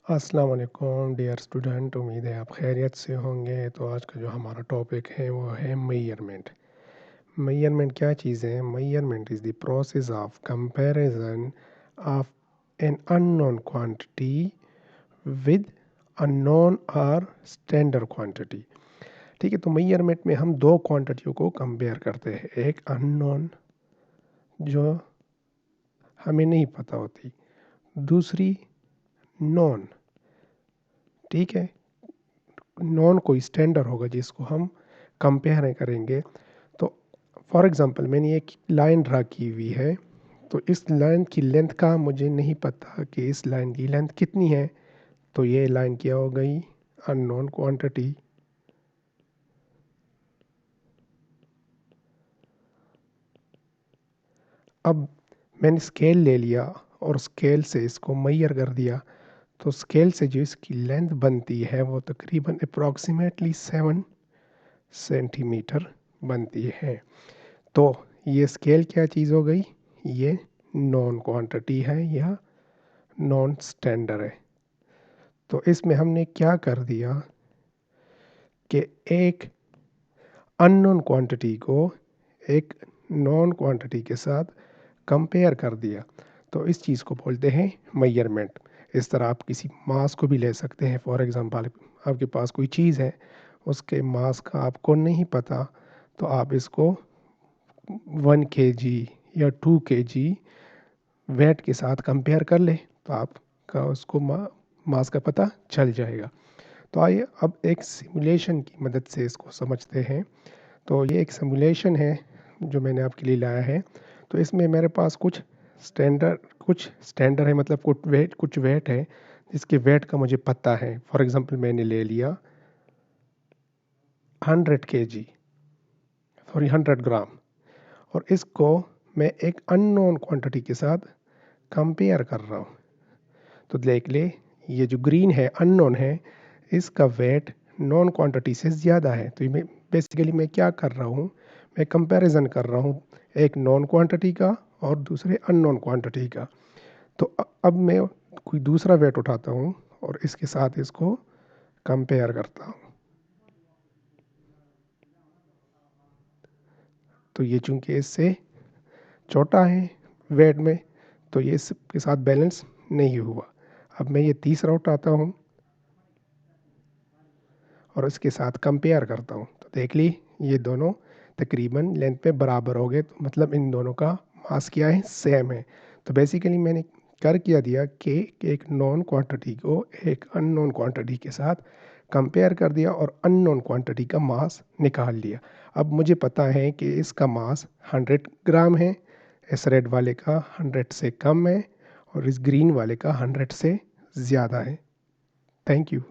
अस्सलाम वालेकुम dear student, उम्मीद है आप खैरियत से होंगे। तो आज का जो हमारा टॉपिक है वो है मेजरमेंट। मेजरमेंट क्या चीज़ है? Measurement is the process of comparison of an unknown quantity with unknown और स्टैंडर्ड क्वांटिटी। ठीक है, तो मेजरमेंट में हम दो क्वांटिटियों को कंपेयर करते हैं। एक अननोन जो हमें नहीं पता होती, दूसरी नॉन। ठीक है, नॉन कोई स्टैंडर्ड होगा जिसको हम कंपेयर करेंगे। तो फॉर एग्ज़ाम्पल मैंने एक लाइन ड्रा की हुई है, तो इस लाइन की लेंथ का मुझे नहीं पता कि इस लाइन की लेंथ कितनी है। तो ये लाइन क्या हो गई? Unknown quantity. अब मैंने स्केल ले लिया और स्केल से इसको मेजर कर दिया। तो स्केल से जो इसकी लेंथ बनती है वो तकरीबन अप्रॉक्सीमेटली 7 सेंटीमीटर बनती है। तो ये स्केल क्या चीज़ हो गई? ये नॉन क्वांटिटी है या नॉन स्टैंडर्ड है। तो इसमें हमने क्या कर दिया कि एक अननोन क्वांटिटी को एक नॉन क्वांटिटी के साथ कंपेयर कर दिया। तो इस चीज़ को बोलते हैं मेजरमेंट। इस तरह आप किसी मास को भी ले सकते हैं। फॉर एग्जांपल आपके पास कोई चीज़ है, उसके मास का आपको नहीं पता, तो आप इसको 1 kg या 2 kg वेट के साथ कंपेयर कर ले, तो आपका उसको मास का पता चल जाएगा। तो आइए अब एक सिमुलेशन की मदद से इसको समझते हैं। तो ये एक सिमुलेशन है जो मैंने आपके लिए लाया है। तो इसमें मेरे पास कुछ स्टैंडर्ड है, मतलब कुछ वेट है जिसके वेट का मुझे पता है। फॉर एग्जांपल मैंने ले लिया 100 kg, सॉरी 100 ग्राम, और इसको मैं एक अननोन क्वांटिटी के साथ कंपेयर कर रहा हूँ। तो देख ले, ये जो ग्रीन है अननोन है, इसका वेट नॉन क्वांटिटी से ज़्यादा है। तो ये बेसिकली मैं क्या कर रहा हूँ? मैं कंपैरिजन कर रहा हूँ एक नॉन क्वांटिटी का और दूसरे अननोन क्वांटिटी का। तो अब मैं कोई दूसरा वेट उठाता हूँ और इसके साथ इसको कंपेयर करता हूँ। तो ये चूंकि इससे छोटा है वेट में, तो ये इसके साथ बैलेंस नहीं हुआ। अब मैं ये तीसरा उठाता हूँ और इसके साथ कंपेयर करता हूँ। तो देख ली, ये दोनों तकरीबन लेंथ पे बराबर हो गए। तो मतलब इन दोनों का मास क्या है? सेम है। तो बेसिकली मैंने कर किया दिया कि एक नॉन क्वांटिटी को एक अननोन क्वांटिटी के साथ कंपेयर कर दिया और अननोन क्वांटिटी का मास निकाल लिया। अब मुझे पता है कि इसका मास 100 ग्राम है, इस रेड वाले का 100 से कम है और इस ग्रीन वाले का 100 से ज़्यादा है। Thank you.